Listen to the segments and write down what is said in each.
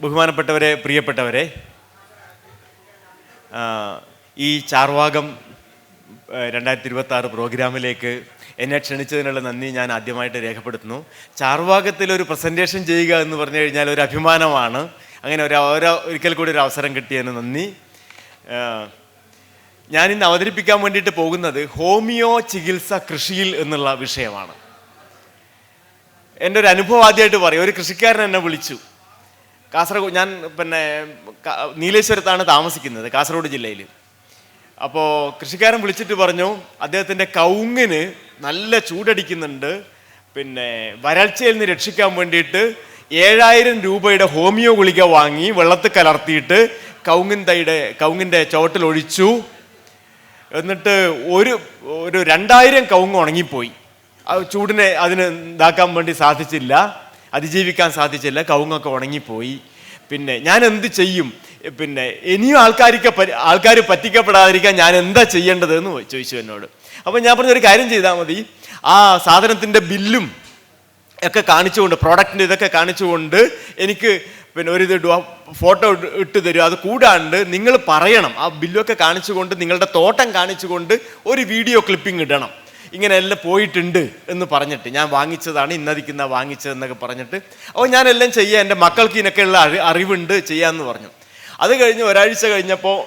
ബഹുമാനപ്പെട്ടവരെ, പ്രിയപ്പെട്ടവരെ, ഈ ചാർവാകം 2026 പ്രോഗ്രാമിലേക്ക് എന്നെ ക്ഷണിച്ചതിനുള്ള നന്ദി ഞാൻ ആദ്യമായിട്ട് രേഖപ്പെടുത്തുന്നു. ചാർവാകത്തിലൊരു പ്രസൻറ്റേഷൻ ചെയ്യുക എന്ന് പറഞ്ഞു കഴിഞ്ഞാൽ ഒരു അഭിമാനമാണ്. അങ്ങനെ ഒരിക്കൽ കൂടി ഒരു അവസരം കിട്ടിയതിന് നന്ദി. ഞാനിന്ന് അവതരിപ്പിക്കാൻ വേണ്ടിയിട്ട് പോകുന്നത് ഹോമിയോ ചികിത്സ കൃഷിയിൽ എന്നുള്ള വിഷയമാണ്. എൻ്റെ ഒരു അനുഭവം ആദ്യമായിട്ട് പറയും. ഒരു കൃഷിക്കാരൻ എന്നെ വിളിച്ചു. കാസർഗോഡ്, ഞാൻ നീലേശ്വരത്താണ് താമസിക്കുന്നത്, കാസർഗോഡ് ജില്ലയിൽ. അപ്പോൾ കൃഷിക്കാരൻ വിളിച്ചിട്ട് പറഞ്ഞു, അദ്ദേഹത്തിൻ്റെ കവുങ്ങിന് നല്ല ചൂടടിക്കുന്നുണ്ട്, വരൾച്ചയിൽ നിന്ന് രക്ഷിക്കാൻ വേണ്ടിയിട്ട് 7000 രൂപയുടെ ഹോമിയോ ഗുളിക വാങ്ങി വെള്ളത്തിൽ കലർത്തിയിട്ട് കവുങ്ങിൻ്റെ ചുവട്ടിൽ ഒഴിച്ചു. എന്നിട്ട് ഒരു 2000 കവുങ്ങ് ഉണങ്ങിപ്പോയി. ചൂടിനെ ഇതാക്കാൻ വേണ്ടി സാധിച്ചില്ല, അതിജീവിക്കാൻ സാധിച്ചില്ല, കവുങ്ങൊക്കെ ഉണങ്ങിപ്പോയി. ഞാൻ എന്ത് ചെയ്യും? ഇനിയും ആൾക്കാർ പറ്റിക്കപ്പെടാതിരിക്കാൻ ഞാൻ എന്താ ചെയ്യേണ്ടതെന്ന് ചോദിച്ചു എന്നോട്. അപ്പം ഞാൻ പറഞ്ഞൊരു കാര്യം ചെയ്താൽ മതി, ആ സാധനത്തിൻ്റെ ബില്ലും ഒക്കെ കാണിച്ചുകൊണ്ട്, പ്രോഡക്റ്റിൻ്റെ ഇതൊക്കെ കാണിച്ചുകൊണ്ട് എനിക്ക് ഫോട്ടോ ഇട്ട് തരും. അത് കൂടാണ്ട് നിങ്ങൾ പറയണം, ആ ബില്ലൊക്കെ കാണിച്ചുകൊണ്ട്, നിങ്ങളുടെ തോട്ടം കാണിച്ചുകൊണ്ട് ഒരു വീഡിയോ ക്ലിപ്പിംഗ് ഇടണം. ഇങ്ങനെ എല്ലാം പോയിട്ടുണ്ട് എന്ന് പറഞ്ഞിട്ട്, ഞാൻ വാങ്ങിച്ചതാണ്, ഇന്നതിക്കുന്ന വാങ്ങിച്ചതെന്നൊക്കെ പറഞ്ഞിട്ട്. അപ്പോൾ ഞാനെല്ലാം ചെയ്യാം, എൻ്റെ മക്കൾക്ക് ഇതിനൊക്കെയുള്ള അറിവുണ്ട്, ചെയ്യാമെന്ന് പറഞ്ഞു. അത് കഴിഞ്ഞ് ഒരാഴ്ച കഴിഞ്ഞപ്പോൾ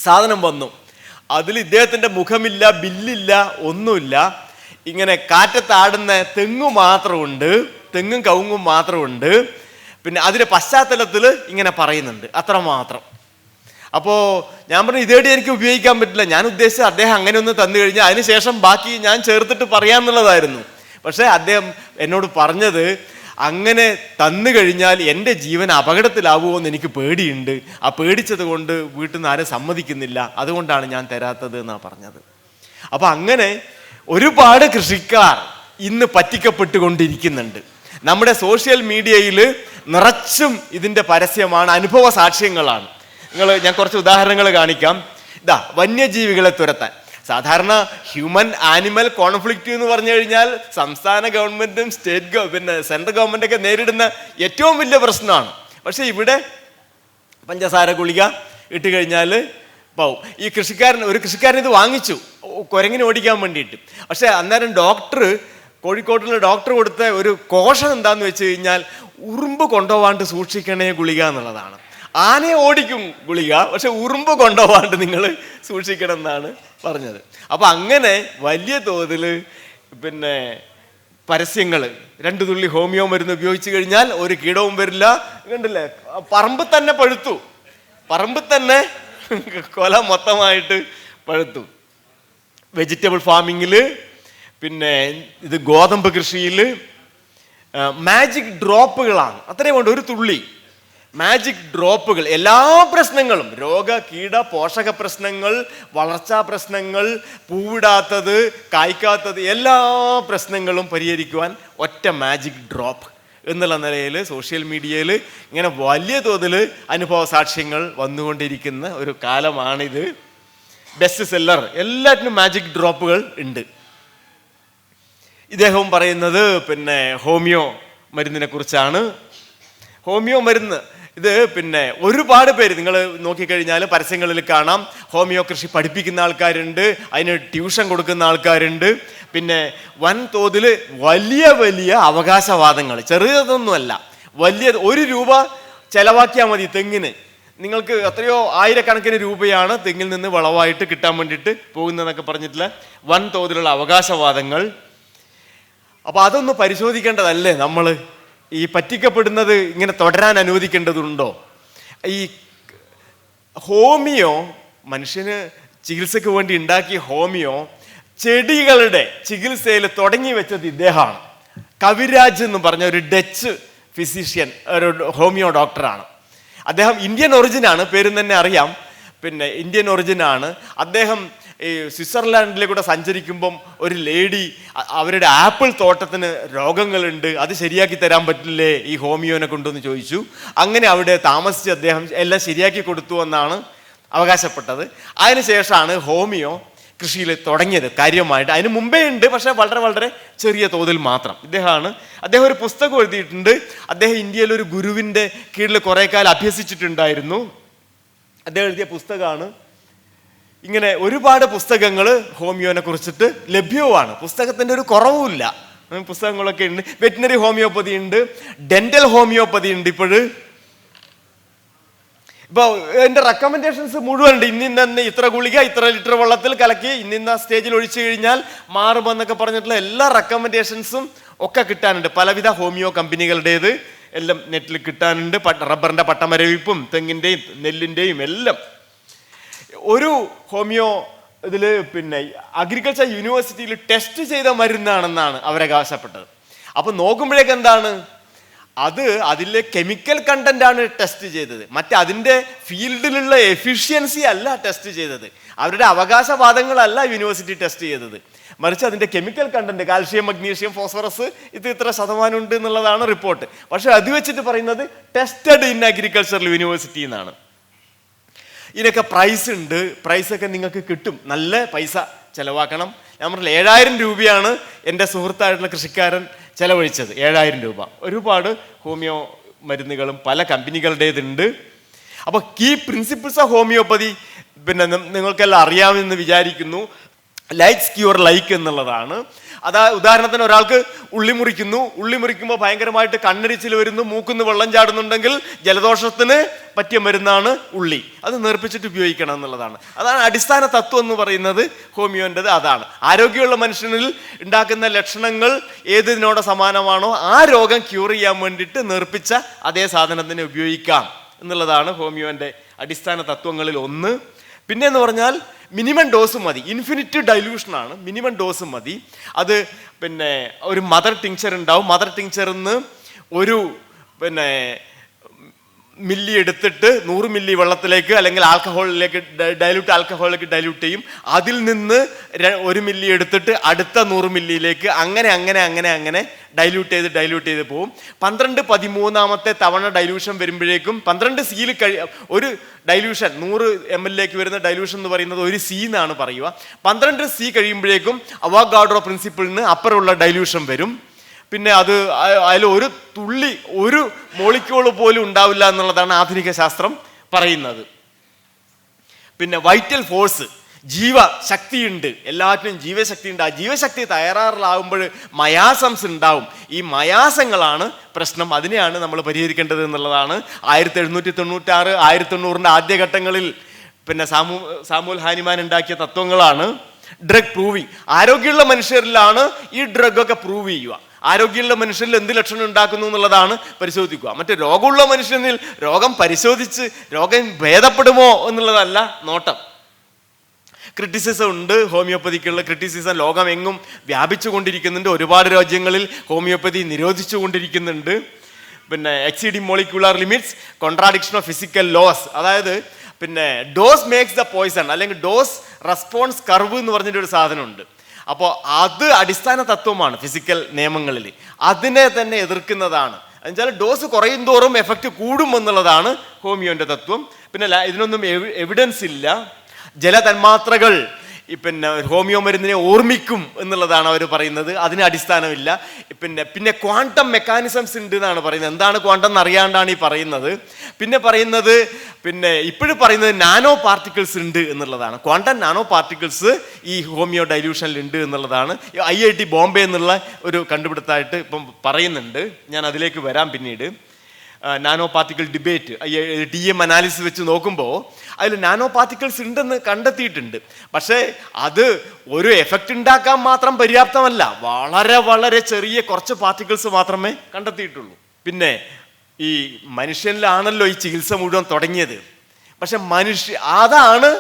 സാധനം വന്നു. അതിൽ ഇദ്ദേഹത്തിൻ്റെ മുഖമില്ല, ബില്ലില്ല, ഒന്നുമില്ല. ഇങ്ങനെ കാറ്റത്താടുന്ന തെങ്ങും കവുങ്ങും മാത്രമുണ്ട്. അതിൻ്റെ പശ്ചാത്തലത്തിൽ ഇങ്ങനെ പറയുന്നുണ്ട്, അത്രമാത്രം. അപ്പോൾ ഞാൻ പറഞ്ഞു, ഇതേടി എനിക്ക് ഉപയോഗിക്കാൻ പറ്റില്ല. ഞാൻ ഉദ്ദേശിച്ചത് അദ്ദേഹം അങ്ങനെ ഒന്ന് തന്നു കഴിഞ്ഞാൽ അതിനുശേഷം ബാക്കി ഞാൻ ചേർത്തിട്ട് പറയാമെന്നുള്ളതായിരുന്നു. പക്ഷേ അദ്ദേഹം എന്നോട് പറഞ്ഞത്, അങ്ങനെ തന്നു കഴിഞ്ഞാൽ എൻ്റെ ജീവൻ അപകടത്തിലാവുമോ എന്ന് എനിക്ക് പേടിയുണ്ട്. ആ പേടിച്ചത് കൊണ്ട് വീട്ടിൽ നിന്ന് ആരും സമ്മതിക്കുന്നില്ല, അതുകൊണ്ടാണ് ഞാൻ തരാത്തത് എന്നാണ് പറഞ്ഞത്. അപ്പം അങ്ങനെ ഒരുപാട് കൃഷിക്കാർ ഇന്ന് പറ്റിക്കപ്പെട്ടുകൊണ്ടിരിക്കുന്നുണ്ട്. നമ്മുടെ സോഷ്യൽ മീഡിയയിൽ നിറച്ചും ഇതിൻ്റെ പരസ്യമാണ്, അനുഭവ സാക്ഷ്യങ്ങളാണ്. ഞാൻ കുറച്ച് ഉദാഹരണങ്ങൾ കാണിക്കാം. വന്യജീവികളെ തുരത്താൻ സാധാരണ ഹ്യൂമൻ ആനിമൽ കോൺഫ്ലിക്റ്റ് എന്ന് പറഞ്ഞു കഴിഞ്ഞാൽ സംസ്ഥാന ഗവൺമെന്റും സെൻട്രൽ ഗവൺമെന്റൊക്കെ നേരിടുന്ന ഏറ്റവും വലിയ പ്രശ്നമാണ്. പക്ഷെ ഇവിടെ പഞ്ചസാര ഗുളിക ഇട്ട് കഴിഞ്ഞാൽ പോവും. ഒരു കൃഷിക്കാരൻ ഇത് വാങ്ങിച്ചു കുരങ്ങിന് ഓടിക്കാൻ വേണ്ടിയിട്ട്. പക്ഷെ അന്നേരം കോഴിക്കോട്ടുള്ള ഡോക്ടർ കൊടുത്ത ഒരു കോഷൻ എന്താന്ന് വെച്ച് കഴിഞ്ഞാൽ, ഉറുമ്പ് കൊണ്ടുപോകാണ്ട് സൂക്ഷിക്കണേ ഗുളിക എന്നുള്ളതാണ്. ആനയെ ഓടിക്കും ഗുളിക, പക്ഷെ ഉറുമ്പ് കൊണ്ടുപോകാണ്ട് നിങ്ങൾ സൂക്ഷിക്കണം എന്നാണ് പറഞ്ഞത്. അപ്പം അങ്ങനെ വലിയ തോതിൽ പരസ്യങ്ങൾ, 2 തുള്ളി ഹോമിയോ മരുന്ന് ഉപയോഗിച്ച് കഴിഞ്ഞാൽ ഒരു കീടവും വരില്ല. കണ്ടില്ലേ, പറമ്പ് തന്നെ പഴുത്തു, പറമ്പിൽ തന്നെ കൊല മൊത്തമായിട്ട് പഴുത്തു. വെജിറ്റബിൾ ഫാമിങ്ങിൽ, ഇത് ഗോതമ്പ് കൃഷിയിൽ മാജിക് ഡ്രോപ്പുകളാണ്. അത്രയും കൊണ്ട് 1 തുള്ളി മാജിക് ഡ്രോപ്പുകൾ എല്ലാ പ്രശ്നങ്ങളും, രോഗ കീട പോഷക പ്രശ്നങ്ങൾ, വളർച്ചാ പ്രശ്നങ്ങൾ, പൂവിടാത്തത്, കായ്ക്കാത്തത്, എല്ലാ പ്രശ്നങ്ങളും പരിഹരിക്കുവാൻ ഒറ്റ മാജിക് ഡ്രോപ്പ് എന്നുള്ള നിലയിൽ സോഷ്യൽ മീഡിയയിൽ ഇങ്ങനെ വലിയ തോതിൽ അനുഭവ സാക്ഷ്യങ്ങൾ വന്നുകൊണ്ടിരിക്കുന്ന ഒരു കാലമാണിത്. ബെസ്റ്റ് സെല്ലർ, എല്ലാറ്റിനും മാജിക് ഡ്രോപ്പുകൾ ഉണ്ട്. ഇദ്ദേഹവും പറയുന്നത് ഹോമിയോ മരുന്നിനെ കുറിച്ചാണ്. ഹോമിയോ മരുന്ന് ഇത് ഒരുപാട് പേര് നിങ്ങൾ നോക്കിക്കഴിഞ്ഞാൽ പരസ്യങ്ങളിൽ കാണാം. ഹോമിയോ കൃഷി പഠിപ്പിക്കുന്ന ആൾക്കാരുണ്ട്, അതിന് ട്യൂഷൻ കൊടുക്കുന്ന ആൾക്കാരുണ്ട്. വൻതോതിൽ വലിയ വലിയ അവകാശവാദങ്ങൾ, ചെറിയതൊന്നുമല്ല, വലിയ 1 രൂപ ചെലവാക്കിയാൽ മതി തെങ്ങിന്. നിങ്ങൾക്ക് എത്രയോ ആയിരക്കണക്കിന് രൂപയാണ് തെങ്ങിൽ നിന്ന് വളവായിട്ട് കിട്ടാൻ വേണ്ടിയിട്ട് പോകുന്നതെന്നൊക്കെ പറഞ്ഞിട്ടുള്ള വൻതോതിലുള്ള അവകാശവാദങ്ങൾ. അപ്പോൾ അതൊന്ന് പരിശോധിക്കേണ്ടതല്ലേ നമ്മൾ? ഈ പറ്റിക്കപ്പെടുന്നത് ഇങ്ങനെ തുടരാൻ അനുവദിക്കേണ്ടതുണ്ടോ? ഈ ഹോമിയോ മനുഷ്യന് ചികിത്സയ്ക്ക് വേണ്ടി ഉണ്ടാക്കിയ ഹോമിയോ ചെടികളുടെ ചികിത്സയിൽ തുടങ്ങി വെച്ചത് ഇദ്ദേഹമാണ്. കവിരാജ് എന്ന് പറഞ്ഞ ഒരു ഡച്ച് ഫിസിഷ്യൻ, ഒരു ഹോമിയോ ഡോക്ടറാണ്. അദ്ദേഹം ഇന്ത്യൻ ഒറിജിനാണ്, പേരും തന്നെ അറിയാം. ഇന്ത്യൻ ഒറിജിനാണ് അദ്ദേഹം. ഈ സ്വിറ്റ്സർലാൻഡിലെ സഞ്ചരിക്കുമ്പം ഒരു ലേഡി, അവരുടെ ആപ്പിൾ തോട്ടത്തിന് രോഗങ്ങളുണ്ട്, അത് ശരിയാക്കി തരാൻ പറ്റില്ലേ ഈ ഹോമിയോനെ കൊണ്ടെന്ന് ചോദിച്ചു. അങ്ങനെ അവിടെ താമസിച്ച് അദ്ദേഹം എല്ലാം ശരിയാക്കി കൊടുത്തു എന്നാണ് അവകാശപ്പെട്ടത്. അതിനുശേഷമാണ് ഹോമിയോ കൃഷിയിൽ തുടങ്ങിയത് കാര്യമായിട്ട്. അതിന് മുമ്പേ ഉണ്ട്, പക്ഷേ വളരെ വളരെ ചെറിയ തോതിൽ മാത്രം. അദ്ദേഹം ഒരു പുസ്തകം എഴുതിയിട്ടുണ്ട്. അദ്ദേഹം ഇന്ത്യയിൽ ഒരു ഗുരുവിൻ്റെ കീഴിൽ കുറേ കാലം അഭ്യസിച്ചിട്ടുണ്ടായിരുന്നു. അദ്ദേഹം എഴുതിയ പുസ്തകമാണ്. ഇങ്ങനെ ഒരുപാട് പുസ്തകങ്ങൾ ഹോമിയോനെ കുറിച്ചിട്ട് ലഭ്യവുമാണ്. പുസ്തകത്തിൻ്റെ ഒരു കുറവുമില്ല. പുസ്തകങ്ങളൊക്കെ ഉണ്ട്. വെറ്റിനറി ഹോമിയോപ്പതി ഉണ്ട്, ഡെന്റൽ ഹോമിയോപ്പതി ഉണ്ട്. ഇപ്പോൾ എൻ്റെ റെക്കമെൻഡേഷൻസ് മുഴുവൻ ഉണ്ട്. ഇന്നിന്ന ഇത്ര ഗുളിക ഇത്ര ലിറ്റർ വെള്ളത്തിൽ കലക്കി ഇന്നിന്ന സ്റ്റേജിൽ ഒഴിച്ചു കഴിഞ്ഞാൽ മാറുമെന്നൊക്കെ പറഞ്ഞിട്ടുള്ള എല്ലാ റെക്കമെൻഡേഷൻസും ഒക്കെ കിട്ടാനുണ്ട്. പലവിധ ഹോമിയോ കമ്പനികളുടേത് എല്ലാം നെറ്റിൽ കിട്ടാനുണ്ട്. റബ്ബറിൻ്റെ പട്ടമരവിപ്പും തെങ്ങിൻ്റെയും നെല്ലിൻ്റെയും എല്ലാം. ഒരു ഹോമിയോ ഇതിൽ അഗ്രികൾച്ചർ യൂണിവേഴ്സിറ്റിയിൽ ടെസ്റ്റ് ചെയ്ത മരുന്നാണെന്നാണ് അവരവകാശപ്പെട്ടത്. അപ്പം നോക്കുമ്പോഴേക്ക് എന്താണ്, അതിലെ കെമിക്കൽ കണ്ടന്റ് ആണ് ടെസ്റ്റ് ചെയ്തത്. അതിൻ്റെ ഫീൽഡിലുള്ള എഫിഷ്യൻസി അല്ല ടെസ്റ്റ് ചെയ്തത്. അവരുടെ അവകാശവാദങ്ങളല്ല യൂണിവേഴ്സിറ്റി ടെസ്റ്റ് ചെയ്തത്. മറിച്ച് അതിൻ്റെ chemical content, calcium, magnesium, phosphorus ഇത്ര ശതമാനം ഉണ്ട് എന്നുള്ളതാണ് റിപ്പോർട്ട്. പക്ഷെ അത് വെച്ചിട്ട് പറയുന്നത് ടെസ്റ്റഡ് ഇൻ അഗ്രികൾച്ചറൽ യൂണിവേഴ്സിറ്റി എന്നാണ്. ഇതിനൊക്കെ പ്രൈസ് ഉണ്ട്. പ്രൈസൊക്കെ നിങ്ങൾക്ക് കിട്ടും. നല്ല പൈസ ചിലവാക്കണം. ഞാൻ പറഞ്ഞില്ല, 7000 രൂപയാണ് എൻ്റെ സുഹൃത്തായിട്ടുള്ള കൃഷിക്കാരൻ ചിലവഴിച്ചത്. 7000 രൂപ. ഒരുപാട് ഹോമിയോ മരുന്നുകളും പല കമ്പനികളുടേതുണ്ട്. അപ്പോൾ കീ പ്രിൻസിപ്പിൾസ് ഓഫ് ഹോമിയോപ്പതി നിങ്ങൾക്കെല്ലാം അറിയാമെന്ന് വിചാരിക്കുന്നു. ലൈക്സ് ക്യൂർ ലൈക്ക് എന്നുള്ളതാണ്. ഉദാഹരണത്തിന് ഒരാൾക്ക് ഉള്ളി മുറിക്കുമ്പോൾ ഭയങ്കരമായിട്ട് കണ്ണിരിച്ചിൽ വരുന്നു, മൂക്കുന്ന് വെള്ളം ചാടുന്നുണ്ടെങ്കിൽ ജലദോഷത്തിന് പറ്റിയ മരുന്നാണ് ഉള്ളി. അത് നേർപ്പിച്ചിട്ട് ഉപയോഗിക്കണം എന്നുള്ളതാണ്. അതാണ് അടിസ്ഥാന തത്വം എന്ന് പറയുന്നത് ഹോമിയോൻ്റെത്. അതാണ് ആരോഗ്യമുള്ള മനുഷ്യനിൽ ഉണ്ടാക്കുന്ന ലക്ഷണങ്ങൾ ഏതിനോട് സമാനമാണോ ആ രോഗം ക്യൂർ ചെയ്യാൻ വേണ്ടിയിട്ട് നേർപ്പിച്ച അതേ സാധനത്തിനെ ഉപയോഗിക്കാം എന്നുള്ളതാണ് ഹോമിയോൻ്റെ അടിസ്ഥാന തത്വങ്ങളിൽ ഒന്ന്. പിന്നെ എന്ന് പറഞ്ഞാൽ മിനിമം ഡോസ് മതി. ഇൻഫിനിറ്റ് ഡൈല്യൂഷനാണ്, മിനിമം ഡോസ് മതി. അത് ഒരു മദർ ടിങ്ചർ ഉണ്ടാവും. മദർ ടിങ്ചറിൽ നിന്ന് ഒരു മില്ലി എടുത്തിട്ട് 100 മില്ലി വെള്ളത്തിലേക്ക് അല്ലെങ്കിൽ ആൽക്കഹോളിലേക്ക് ആൽക്കഹോളിലേക്ക് ഡൈല്യൂട്ട് ചെയ്യും. അതിൽ നിന്ന് 1 മില്ലി എടുത്തിട്ട് അടുത്ത 100 മില്ലിയിലേക്ക് അങ്ങനെ ഡൈല്യൂട്ട് ചെയ്ത് പോകും. 12-13ാമത്തെ തവണ ഡൈല്യൂഷൻ വരുമ്പോഴേക്കും 12 സീൽ ഒരു ഡൈല്യൂഷൻ 100 ml വരുന്ന ഡൈല്യൂഷൻ എന്ന് പറയുന്നത് 1 സി എന്നാണ് പറയുക. 12 സി കഴിയുമ്പോഴേക്കും അവോഗാഡ്രോ പ്രിൻസിപ്പിളിന് അപ്പുറമുള്ള ഡൈല്യൂഷൻ വരും. പിന്നെ അതിൽ ഒരു തുള്ളി, ഒരു മോളിക്യൂൾ പോലും ഉണ്ടാവില്ല എന്നുള്ളതാണ് ആധുനിക ശാസ്ത്രം പറയുന്നത്. പിന്നെ വൈറ്റൽ ഫോഴ്സ്, ജീവശക്തിയുണ്ട്. എല്ലാറ്റിനും ജീവശക്തി ഉണ്ട്. ആ ജീവശക്തി തയ്യാറാകുമ്പോൾ മയാസംസ് ഉണ്ടാവും. ഈ മയാസങ്ങളാണ് പ്രശ്നം. അതിനെയാണ് നമ്മൾ പരിഹരിക്കേണ്ടത് എന്നുള്ളതാണ് 1796 1890 ആദ്യഘട്ടങ്ങളിൽ സാമുവൽ ഹാനിമാൻ ഉണ്ടാക്കിയ തത്വങ്ങളാണ്. Drug proving. ആരോഗ്യമുള്ള മനുഷ്യരിലാണ് ഈ ഡ്രഗൊക്കെ പ്രൂവ് ചെയ്യുക. ആരോഗ്യമുള്ള മനുഷ്യരിൽ എന്ത് ലക്ഷണം ഉണ്ടാക്കുന്നു എന്നുള്ളതാണ് പരിശോധിക്കുക. മറ്റേ രോഗമുള്ള മനുഷ്യനിൽ രോഗം പരിശോധിച്ച് രോഗം ഭേദപ്പെടുമോ എന്നുള്ളതല്ല നോട്ടം. ക്രിറ്റിസിസം ഉണ്ട്. ഹോമിയോപ്പതിക്കുള്ള ക്രിറ്റിസിസം ലോകമെങ്ങും വ്യാപിച്ചു കൊണ്ടിരിക്കുന്നുണ്ട്. ഒരുപാട് രാജ്യങ്ങളിൽ ഹോമിയോപ്പതി നിരോധിച്ചു കൊണ്ടിരിക്കുന്നുണ്ട്. Exceeding molecular limits, contradiction of physical laws. അതായത് ഡോസ് മേക്സ് ദ പോയ്സൺ അല്ലെങ്കിൽ ഡോസ് റെസ്പോൺസ് കർവ് എന്ന് പറഞ്ഞിട്ടൊരു സാധനമുണ്ട്. അപ്പോൾ അത് അടിസ്ഥാന തത്വമാണ് ഫിസിക്കൽ നിയമങ്ങളിൽ. അതിനെ തന്നെ എതിർക്കുന്നതാണ്. എന്നുവെച്ചാൽ ഡോസ് കുറയും തോറും എഫക്റ്റ് കൂടും എന്നുള്ളതാണ് ഹോമിയോൻ്റെ തത്വം. ഇതിനൊന്നും എവിഡൻസ് ഇല്ല. ജലതന്മാത്രകൾ ഹോമിയോ മരുന്നിനെ ഓർമ്മിക്കും എന്നുള്ളതാണ് അവർ പറയുന്നത്. അതിന് അടിസ്ഥാനമില്ല. ക്വാണ്ടം മെക്കാനിസംസ് ഉണ്ട് എന്നാണ് പറയുന്നത്. എന്താണ് ക്വാണ്ടം എന്ന് അറിയാണ്ടാണ് ഈ പറയുന്നത്. ഇപ്പോഴും പറയുന്നത് നാനോ പാർട്ടിക്കിൾസ് ഉണ്ട് എന്നുള്ളതാണ്. ക്വാണ്ടം നാനോ പാർട്ടിക്കിൾസ് ഈ ഹോമിയോ ഡൈല്യൂഷനിൽ ഉണ്ട് എന്നുള്ളതാണ് IIT ബോംബെ എന്നുള്ള ഒരു കണ്ടുപിടുത്തമായിട്ട് ഇപ്പം പറയുന്നുണ്ട്. ഞാൻ അതിലേക്ക് വരാം പിന്നീട്. Nano particle debate, TM analysis വെച്ച് നോക്കുമ്പോൾ അതിൽ നാനോ പാർട്ടിക്കിൾസ് ഉണ്ടെന്ന് കണ്ടെത്തിയിട്ടുണ്ട്. പക്ഷേ അത് ഒരു എഫക്റ്റ് ഉണ്ടാക്കാൻ മാത്രം പര്യാപ്തമല്ല. വളരെ വളരെ ചെറിയ കുറച്ച് പാർട്ടിക്കിൾസ് മാത്രമേ കണ്ടെത്തിയിട്ടുള്ളൂ. ഈ മനുഷ്യനിലാണല്ലോ ഈ ചികിത്സ മുഴുവൻ തുടങ്ങിയത്. പക്ഷെ അതാണ്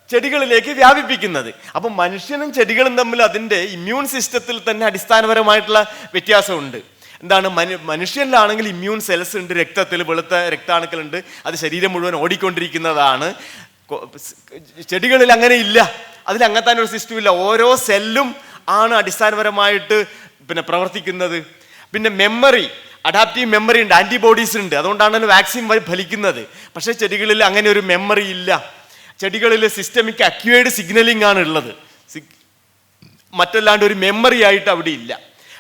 ചെടികളിലേക്ക് വ്യാപിപ്പിക്കുന്നത്. അപ്പം മനുഷ്യനും ചെടികളും തമ്മിൽ അതിൻ്റെ ഇമ്മ്യൂൺ സിസ്റ്റത്തിൽ തന്നെ അടിസ്ഥാനപരമായിട്ടുള്ള വ്യത്യാസമുണ്ട്. എന്താണ്? മനുഷ്യനിലാണെങ്കിൽ ഇമ്മ്യൂൺ സെൽസ് ഉണ്ട്, രക്തത്തിൽ വെളുത്ത രക്താണുക്കളുണ്ട്, അത് ശരീരം മുഴുവൻ ഓടിക്കൊണ്ടിരിക്കുന്നതാണ്. ചെടികളിൽ അങ്ങനെ ഇല്ല. അതിൽ അങ്ങനത്തെ ഒരു സിസ്റ്റം ഇല്ല. ഓരോ സെല്ലും ആണ് അടിസ്ഥാനപരമായിട്ട് പ്രവർത്തിക്കുന്നത്. മെമ്മറി, അഡാപ്റ്റീവ് മെമ്മറി ഉണ്ട്, ആൻറ്റിബോഡീസ് ഉണ്ട്. അതുകൊണ്ടാണ് വാക്സിൻ ഫലിക്കുന്നത്. പക്ഷേ ചെടികളിൽ അങ്ങനെ ഒരു മെമ്മറി ഇല്ല. ചെടികളിൽ സിസ്റ്റമിക് അക്യുവേർഡ് സിഗ്നലിംഗ് ആണ് ഉള്ളത്. മറ്റല്ലാണ്ട് ഒരു മെമ്മറി ആയിട്ട് അവിടെ ഇല്ല.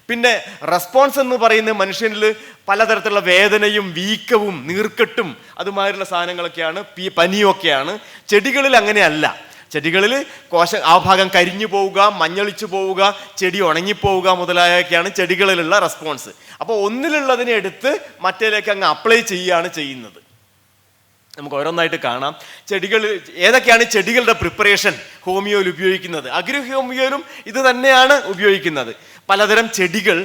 പിന്നെ റെസ്പോൺസ് എന്ന് പറയുന്നത് മനുഷ്യനിൽ പലതരത്തിലുള്ള വേദനയും വീക്കവും നീർക്കെട്ടും അതുമാതിരിയുള്ള സാധനങ്ങളൊക്കെയാണ്, പനിയൊക്കെയാണ്. ചെടികളിൽ അങ്ങനെയല്ല. ചെടികളിൽ ആ ഭാഗം കരിഞ്ഞു പോവുക, മഞ്ഞളിച്ചു പോവുക, ചെടി ഉണങ്ങിപ്പോവുക മുതലായൊക്കെയാണ് ചെടികളിലുള്ള റെസ്പോൺസ്. അപ്പോൾ ഒന്നിലുള്ളതിനെ എടുത്ത് മറ്റേലേക്ക് അങ്ങ് അപ്ലൈ ചെയ്യുകയാണ് ചെയ്യുന്നത്. നമുക്ക് ഓരോന്നായിട്ട് കാണാം. ചെടികൾ ഏതൊക്കെയാണ് ചെടികളുടെ പ്രിപ്പറേഷൻ ഹോമിയോയിൽ ഉപയോഗിക്കുന്നത്? അഗ്രി ഹോമിയോയിലും ഇത് തന്നെയാണ് ഉപയോഗിക്കുന്നത്. പലതരം ചെടികൾ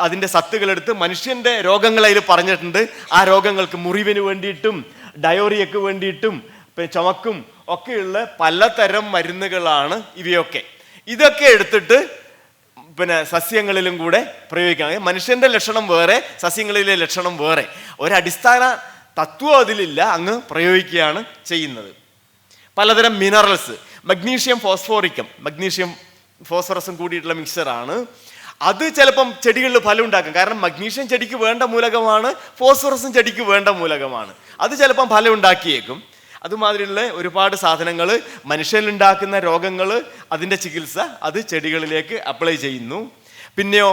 അതിൻ്റെ സത്തുകളെടുത്ത് മനുഷ്യൻ്റെ രോഗങ്ങൾ അതിൽ പറഞ്ഞിട്ടുണ്ട്. ആ രോഗങ്ങൾക്ക് മുറിവിന് വേണ്ടിയിട്ടും ഡയോറിയക്ക് വേണ്ടിയിട്ടും ചുമക്കും ഒക്കെയുള്ള പലതരം മരുന്നുകളാണ് ഇവയൊക്കെ. ഇതൊക്കെ എടുത്തിട്ട് സസ്യങ്ങളിലും കൂടെ പ്രയോഗിക്കാം. മനുഷ്യൻ്റെ ലക്ഷണം വേറെ, സസ്യങ്ങളിലെ ലക്ഷണം വേറെ. ഒരടിസ്ഥാന തത്വം അതിലില്ല, അങ്ങ് പ്രയോഗിക്കുകയാണ് ചെയ്യുന്നത്. പലതരം മിനറൽസ്, മഗ്നീഷ്യം ഫോസ്ഫോറിക്കം, മഗ്നീഷ്യം ഫോസ്ഫറസും കൂടിയിട്ടുള്ള മിക്സറാണ്. അത് ചിലപ്പം ചെടികളിൽ ഫലം ഉണ്ടാക്കും. കാരണം മഗ്നീഷ്യം ചെടിക്ക് വേണ്ട മൂലകമാണ്, ഫോസ്ഫറസും ചെടിക്ക് വേണ്ട മൂലകമാണ്. അത് ചിലപ്പം ഫലം ഉണ്ടാക്കിയേക്കും. അതുമാതിരിയുള്ള ഒരുപാട് സാധനങ്ങൾ മനുഷ്യനുണ്ടാക്കുന്ന രോഗങ്ങൾ, അതിൻ്റെ ചികിത്സ അത് ചെടികളിലേക്ക് അപ്ലൈ ചെയ്യുന്നു. പിന്നെയോ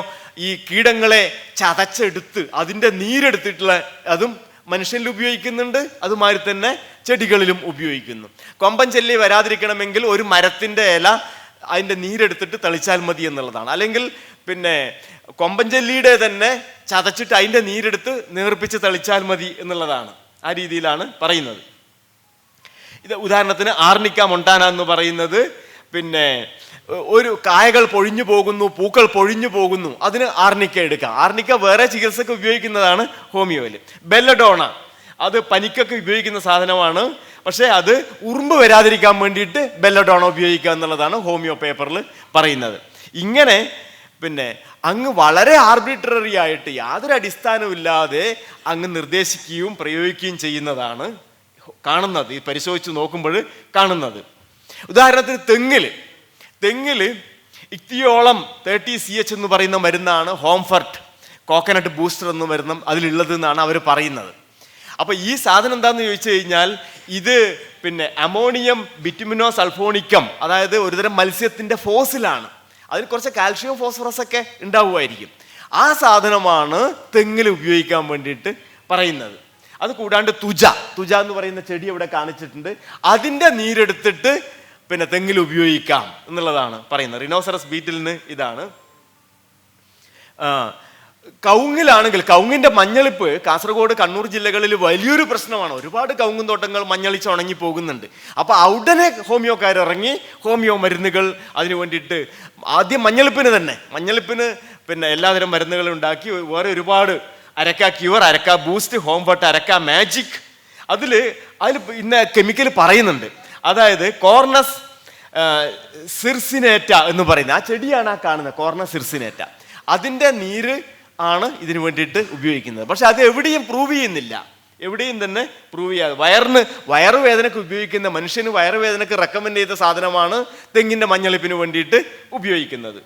ഈ കീടങ്ങളെ ചതച്ചെടുത്ത് അതിൻ്റെ നീരെടുത്തിട്ടുള്ള അതും മനുഷ്യനിൽ ഉപയോഗിക്കുന്നുണ്ട്. അതുമാതിരി തന്നെ ചെടികളിലും ഉപയോഗിക്കുന്നു. കൊമ്പൻ ചെല്ലി വരാതിരിക്കണമെങ്കിൽ ഒരു മരത്തിൻ്റെ ഇല അതിൻ്റെ നീരെടുത്തിട്ട് തളിച്ചാൽ മതി എന്നുള്ളതാണ്. അല്ലെങ്കിൽ കൊമ്പൻ ചെല്ലിയുടെ തന്നെ ചതച്ചിട്ട് അതിൻ്റെ നീരെടുത്ത് നേർപ്പിച്ച് തളിച്ചാൽ മതി എന്നുള്ളതാണ്. ആ രീതിയിലാണ് പറയുന്നത്. ഇത് ഉദാഹരണത്തിന് ആർണിക്ക മൊണ്ടാന എന്ന് പറയുന്നത് ഒരു കായകൾ പൊഴിഞ്ഞു പോകുന്നു, പൂക്കൾ പൊഴിഞ്ഞു പോകുന്നു, അതിന് ആർണിക്ക എടുക്കാം. ആർണിക്ക വേറെ ചികിത്സക്ക് ഉപയോഗിക്കുന്നതാണ് ഹോമിയോയിൽ. ബെല്ലഡോണ അത് പനിക്കൊക്കെ ഉപയോഗിക്കുന്ന സാധനമാണ്. പക്ഷേ അത് ഉറുമ്പ് വരാതിരിക്കാൻ വേണ്ടിയിട്ട് ബെല്ലഡോണ ഉപയോഗിക്കുക എന്നുള്ളതാണ് ഹോമിയോ പേപ്പറിൽ പറയുന്നത്. ഇങ്ങനെ അങ്ങ് വളരെ ആർബിട്രറി ആയിട്ട് യാതൊരു അടിസ്ഥാനവും ഇല്ലാതെ അങ്ങ് നിർദ്ദേശിക്കുകയും പ്രയോഗിക്കുകയും ചെയ്യുന്നതാണ് കാണുന്നത്. ഈ പരിശോധിച്ച് നോക്കുമ്പോൾ കാണുന്നത്. ഉദാഹരണത്തിന് തെങ്ങിൽ ഇക്തിയോളം 30CH എന്ന് പറയുന്ന മരുന്നാണ് ഹോംഫർട്ട് കോക്കനട്ട് ബൂസ്റ്റർ എന്ന് മരുന്നും അതിലുള്ളത് എന്നാണ് അവർ പറയുന്നത്. അപ്പോൾ ഈ സാധനം എന്താണെന്ന് ചോദിച്ചു കഴിഞ്ഞാൽ ഇത് അമോണിയം ബിറ്റുമിനോ സൾഫോണിക്കം, അതായത് ഒരുതരം മത്സ്യത്തിൻ്റെ ഫോസിലാണ്. അതിൽ കുറച്ച് കാൽഷ്യം ഫോസ്ഫറസ് ഒക്കെ ഉണ്ടാവുമായിരിക്കും. ആ സാധനമാണ് തെങ്ങിൽ ഉപയോഗിക്കാൻ വേണ്ടിയിട്ട് പറയുന്നത്. അത് കൂടാണ്ട് തുജ എന്ന് പറയുന്ന ചെടി ഇവിടെ കാണിച്ചിട്ടുണ്ട്. അതിൻ്റെ നീരെടുത്തിട്ട് തെങ്ങിൽ ഉപയോഗിക്കാം എന്നുള്ളതാണ് പറയുന്നത്. റിനോസറസ് ബീറ്റിലിന് ഇതാണ്. കവുങ്ങിലാണെങ്കിൽ കവുങ്ങിൻ്റെ മഞ്ഞളിപ്പ് കാസർഗോഡ്, കണ്ണൂർ ജില്ലകളിൽ വലിയൊരു പ്രശ്നമാണ്. ഒരുപാട് കവുങ്ങും തോട്ടങ്ങൾ മഞ്ഞളിച്ച് ഉണങ്ങി പോകുന്നുണ്ട്. അപ്പോൾ ഉടനെ ഹോമിയോക്കാർ ഇറങ്ങി ഹോമിയോ മരുന്നുകൾ അതിന് വേണ്ടിയിട്ട് ആദ്യം മഞ്ഞളിപ്പിന് എല്ലാതരം മരുന്നുകൾ ഉണ്ടാക്കി. വേറെ ഒരുപാട് അരക്ക ക്യൂർ, അരക്ക ബൂസ്റ്റ്, ഹോംഫർട്ട്, അരക്ക മാജിക്, അതിൽ ഇന്ന കെമിക്കൽ പറയുന്നുണ്ട്. അതായത് കോർണസ് സിർസിനേറ്റ എന്ന് പറയുന്നത് ആ ചെടിയാണ് ആ കാണുന്നത്. കോർണസ് സിർസിനേറ്റ അതിൻ്റെ നീര് ആണ് ഇതിനു വേണ്ടിയിട്ട് ഉപയോഗിക്കുന്നത്. പക്ഷെ അത് എവിടെയും പ്രൂവ് ചെയ്യുന്നില്ല, എവിടെയും തന്നെ പ്രൂവ് ചെയ്യാതെ. വയറുവേദനക്ക് ഉപയോഗിക്കുന്ന, മനുഷ്യന് വയറുവേദനക്ക് റെക്കമെൻഡ് ചെയ്ത സാധനമാണ് തെങ്ങിൻ്റെ മഞ്ഞളിപ്പിന് വേണ്ടിയിട്ട് ഉപയോഗിക്കുന്നത്.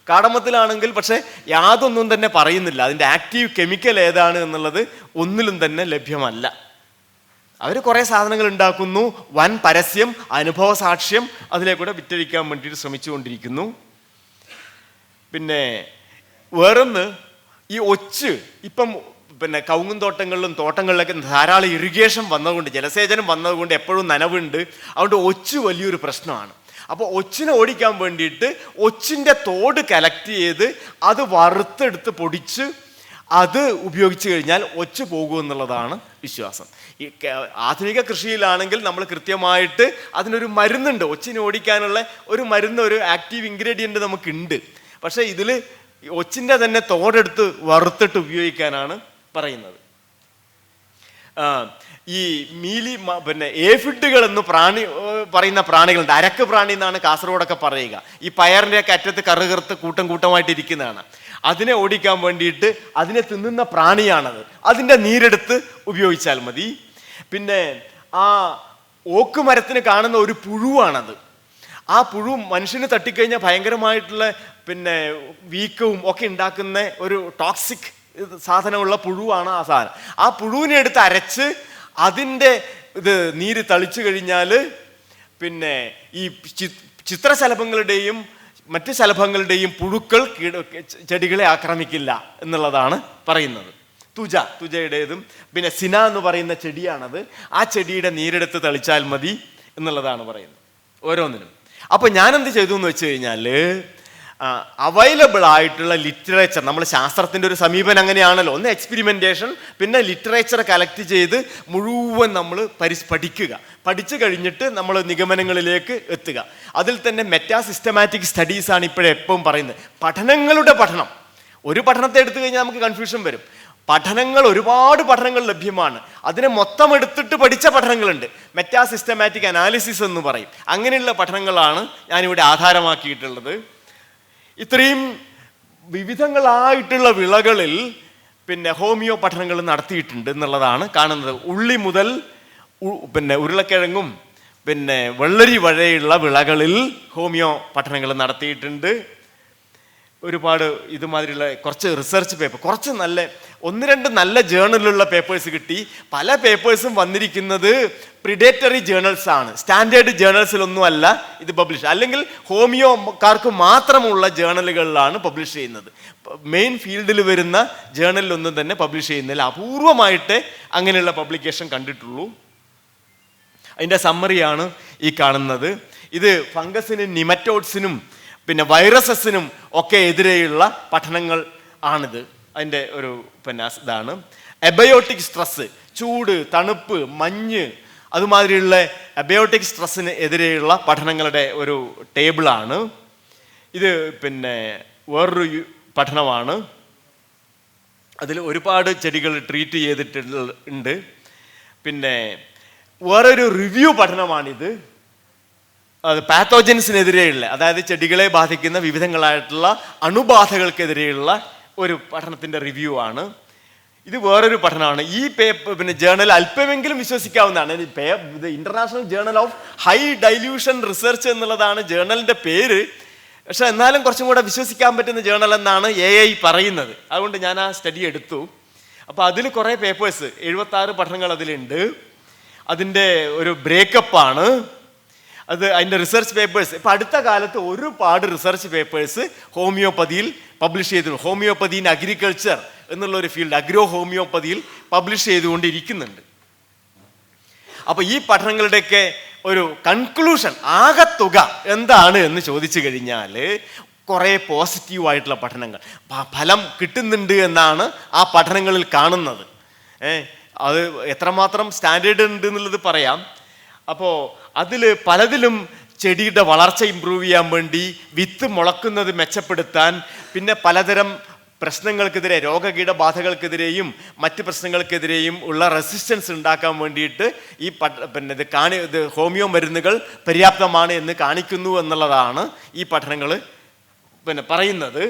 കാടമത്തിലാണെങ്കിൽ പക്ഷെ യാതൊന്നും തന്നെ പറയുന്നില്ല. അതിൻ്റെ ആക്റ്റീവ് കെമിക്കൽ ഏതാണ് എന്നുള്ളത് ഒന്നിലും തന്നെ ലഭ്യമല്ല. അവർ കുറേ സാധനങ്ങൾ ഉണ്ടാക്കുന്നു, വൻ പരസ്യം, അനുഭവ സാക്ഷ്യം അതിലേക്കൂടെ വിറ്റഴിക്കാൻ വേണ്ടിയിട്ട് ശ്രമിച്ചുകൊണ്ടിരിക്കുന്നു. വേറൊന്ന് ഈ ഒച്ച് ഇപ്പം കവുങ്ങും തോട്ടങ്ങളിലും തോട്ടങ്ങളിലൊക്കെ ധാരാളം ഇറിഗേഷൻ വന്നതുകൊണ്ട്, ജലസേചനം വന്നതുകൊണ്ട് എപ്പോഴും നനവുണ്ട്. അതുകൊണ്ട് ഒച്ച് വലിയൊരു പ്രശ്നമാണ്. അപ്പോൾ ഒച്ചിനെ ഓടിക്കാൻ വേണ്ടിയിട്ട് ഒച്ചിൻ്റെ തോട് കലക്ട് ചെയ്ത് അത് വറുത്തെടുത്ത് പൊടിച്ച് അത് ഉപയോഗിച്ച് കഴിഞ്ഞാൽ ഒച്ച് പോകുമെന്നുള്ളതാണ് വിശ്വാസം. ഈ ആധുനിക കൃഷിയിലാണെങ്കിൽ നമ്മൾ കൃത്യമായിട്ട് അതിനൊരു മരുന്നുണ്ട്, ഒച്ചിനെ ഓടിക്കാനുള്ള ഒരു മരുന്ന്, ഒരു ആക്റ്റീവ് ഇൻഗ്രീഡിയൻറ്റ് നമുക്കുണ്ട്. പക്ഷേ ഇതിൽ ഒച്ചിൻ്റെ തന്നെ തോടെടുത്ത് വറുത്തിട്ട് ഉപയോഗിക്കാനാണ് പറയുന്നത്. ഈ മീലി ഏഫിഡുകൾ എന്ന് പറയുന്ന പ്രാണികളുണ്ട്. അരക്ക് പ്രാണി എന്നാണ് കാസർഗോഡൊക്കെ പറയുക. ഈ പയറിൻ്റെയൊക്കെ അറ്റത്ത് കറുകറുത്ത് കൂട്ടമായിട്ട് ഇരിക്കുന്നതാണ്. അതിനെ ഓടിക്കാൻ വേണ്ടിയിട്ട് അതിനെ തിന്നുന്ന പ്രാണിയാണത്. അതിൻ്റെ നീരെടുത്ത് ഉപയോഗിച്ചാൽ മതി. ആ ഓക്ക് മരത്തിന് കാണുന്ന ഒരു പുഴുവാണത്. ആ പുഴു മനുഷ്യന് തട്ടിക്കഴിഞ്ഞാൽ ഭയങ്കരമായിട്ടുള്ള വീക്കവും ഒക്കെ ഉണ്ടാക്കുന്ന ഒരു ടോക്സിക് സാധനമുള്ള പുഴുവാണ് ആ സാധനം. ആ പുഴുവിനെ എടുത്ത് അരച്ച് അതിൻ്റെ നീര് തളിച്ചു കഴിഞ്ഞാൽ പിന്നെ ഈ ചിത്രശലഭങ്ങളുടെയും മറ്റ് ശലഭങ്ങളുടെയും പുഴുക്കൾ ചെടികളെ ആക്രമിക്കില്ല എന്നുള്ളതാണ് പറയുന്നത്. തുജയുടേതും പിന്നെ സിന എന്ന് പറയുന്ന ചെടിയാണത്. ആ ചെടിയുടെ നീരെടുത്ത് തളിച്ചാൽ മതി എന്നുള്ളതാണ് പറയുന്നത് ഓരോന്നിനും. അപ്പോൾ ഞാനെന്ത് ചെയ്തു എന്ന് വെച്ച് കഴിഞ്ഞാൽ അവൈലബിൾ ആയിട്ടുള്ള ലിറ്ററേച്ചർ, നമ്മൾ ശാസ്ത്രത്തിൻ്റെ ഒരു സമീപനം അങ്ങനെയാണല്ലോ, ഒന്ന് എക്സ്പെരിമെൻറ്റേഷൻ, പിന്നെ ലിറ്ററേച്ചർ കളക്ട് ചെയ്ത് മുഴുവൻ നമ്മൾ പഠിച്ചു കഴിഞ്ഞിട്ട് നമ്മൾ നിഗമനങ്ങളിലേക്ക് എത്തുക. അതിൽ തന്നെ മെറ്റാ സിസ്റ്റമാറ്റിക് സ്റ്റഡീസാണ് എപ്പോഴും പറയുന്നത്. പഠനങ്ങളുടെ പഠനം. ഒരു പഠനത്തെ എടുത്തു കഴിഞ്ഞാൽ നമുക്ക് കൺഫ്യൂഷൻ വരും. ഒരുപാട് പഠനങ്ങൾ ലഭ്യമാണ്. അതിനെ മൊത്തം എടുത്തിട്ട് പഠിച്ച പഠനങ്ങളുണ്ട്. മെറ്റാ സിസ്റ്റമാറ്റിക് അനാലിസിസ് എന്ന് പറയും. അങ്ങനെയുള്ള പഠനങ്ങളാണ് ഞാനിവിടെ ആധാരമാക്കിയിട്ടുള്ളത്. ഇത്രയും വിവിധങ്ങളായിട്ടുള്ള വിളകളിൽ പിന്നെ ഹോമിയോ പഠനങ്ങൾ നടത്തിയിട്ടുണ്ട് എന്നുള്ളതാണ് കാണുന്നത്. ഉള്ളി മുതൽ പിന്നെ ഉരുളക്കിഴങ്ങും പിന്നെ വെള്ളരി വരെയുള്ള വിളകളിൽ ഹോമിയോ പഠനങ്ങൾ നടത്തിയിട്ടുണ്ട്. ഒരുപാട് ഇതുമാതിരിയുള്ള കുറച്ച് റിസർച്ച് പേപ്പർ, കുറച്ച് ഒന്ന് രണ്ട് നല്ല ജേണലിലുള്ള പേപ്പേഴ്സ് കിട്ടി. പല പേപ്പേഴ്സും വന്നിരിക്കുന്നത് പ്രിഡേറ്ററി ജേണൽസ് ആണ്, സ്റ്റാൻഡേർഡ് ജേണൽസിലൊന്നും അല്ല ഇത് പബ്ലിഷ്. അല്ലെങ്കിൽ ഹോമിയോക്കാർക്ക് മാത്രമുള്ള ജേണലുകളിലാണ് പബ്ലിഷ് ചെയ്യുന്നത്. മെയിൻ ഫീൽഡിൽ വരുന്ന ജേണലിലൊന്നും തന്നെ പബ്ലിഷ് ചെയ്യുന്നില്ല. അപൂർവമായിട്ട് അങ്ങനെയുള്ള പബ്ലിക്കേഷൻ കണ്ടിട്ടുള്ളൂ. അതിൻ്റെ സമ്മറിയാണ് ഈ കാണുന്നത്. ഇത് ഫംഗസിനും നിമറ്റോഡ്സിനും പിന്നെ വൈറസസിനും ഒക്കെ എതിരെയുള്ള പഠനങ്ങൾ ആണിത്. അതിൻ്റെ ഒരു പിന്നെ ഇതാണ് എബയോട്ടിക് സ്ട്രെസ്, ചൂട്, തണുപ്പ്, മഞ്ഞ്, അതുമാതിരിയുള്ള എബയോട്ടിക് സ്ട്രെസ്സിന് എതിരെയുള്ള പഠനങ്ങളുടെ ഒരു ടേബിളാണ് ഇത്. പിന്നെ വേറൊരു പഠനമാണ്, അതിൽ ഒരുപാട് ചെടികൾ ട്രീറ്റ് ചെയ്തിട്ടുണ്ട്. പിന്നെ വേറൊരു റിവ്യൂ പഠനമാണിത്. അത് പാത്തോജൻസിനെതിരെയുള്ള, അതായത് ചെടികളെ ബാധിക്കുന്ന വിവിധങ്ങളായിട്ടുള്ള അണുബാധകൾക്കെതിരെയുള്ള ഒരു പഠനത്തിൻ്റെ റിവ്യൂ ആണ്. ഇത് വേറൊരു പഠനമാണ്. ഈ പിന്നെ ജേണൽ അല്പമെങ്കിലും വിശ്വസിക്കാവുന്നതാണ്. ഇത് international journal of high dilution research എന്നുള്ളതാണ് ജേണലിൻ്റെ പേര്. പക്ഷെ എന്നാലും കുറച്ചും കൂടെ വിശ്വസിക്കാൻ പറ്റുന്ന ജേണൽ എന്നാണ് AI പറയുന്നത്. അതുകൊണ്ട് ഞാൻ ആ സ്റ്റഡി എടുത്തു. അപ്പോൾ അതിൽ കുറേ പേപ്പേഴ്സ്, 76 പഠനങ്ങൾ അതിലുണ്ട്. അതിൻ്റെ ഒരു ബ്രേക്കപ്പാണ് അത്. അതിൻ്റെ റിസർച്ച് പേപ്പേഴ്സ് ഇപ്പം അടുത്ത കാലത്ത് ഒരുപാട് റിസർച്ച് പേപ്പേഴ്സ് ഹോമിയോപ്പതിയിൽ പബ്ലിഷ് ചെയ്തിട്ടുണ്ട്. ഹോമിയോപ്പതി ഇൻ അഗ്രികൾച്ചർ എന്നുള്ളൊരു ഫീൽഡ്, അഗ്രോ ഹോമിയോപ്പതിയിൽ പബ്ലിഷ് ചെയ്തുകൊണ്ടിരിക്കുന്നുണ്ട്. അപ്പോൾ ഈ പഠനങ്ങളുടെയൊക്കെ ഒരു കൺക്ലൂഷൻ, ആകത്തുക എന്താണ് എന്ന് ചോദിച്ചു കഴിഞ്ഞാൽ കുറേ പോസിറ്റീവായിട്ടുള്ള പഠനങ്ങൾ, ഫലം കിട്ടുന്നുണ്ട് എന്നാണ് ആ പഠനങ്ങളിൽ കാണുന്നത്. അത് എത്രമാത്രം സ്റ്റാൻഡേർഡ് ഉണ്ട് എന്നുള്ളത് പറയാം. അപ്പോൾ അതിൽ പലതിലും ചെടിയുടെ വളർച്ച ഇമ്പ്രൂവ് ചെയ്യാൻ വേണ്ടി, വിത്ത് മുളക്കുന്നത് മെച്ചപ്പെടുത്താൻ, പിന്നെ പലതരം പ്രശ്നങ്ങൾക്കെതിരെ, രോഗകീടബാധകൾക്കെതിരെയും മറ്റ് പ്രശ്നങ്ങൾക്കെതിരെയും ഉള്ള റെസിസ്റ്റൻസ് ഉണ്ടാക്കാൻ വേണ്ടിയിട്ട് ഈ പിന്നെ ഇത് ഹോമിയോ മരുന്നുകൾ പര്യാപ്തമാണ് എന്ന് കാണിക്കുന്നു എന്നുള്ളതാണ് ഈ പഠനങ്ങൾ പിന്നെ പറയുന്നത്.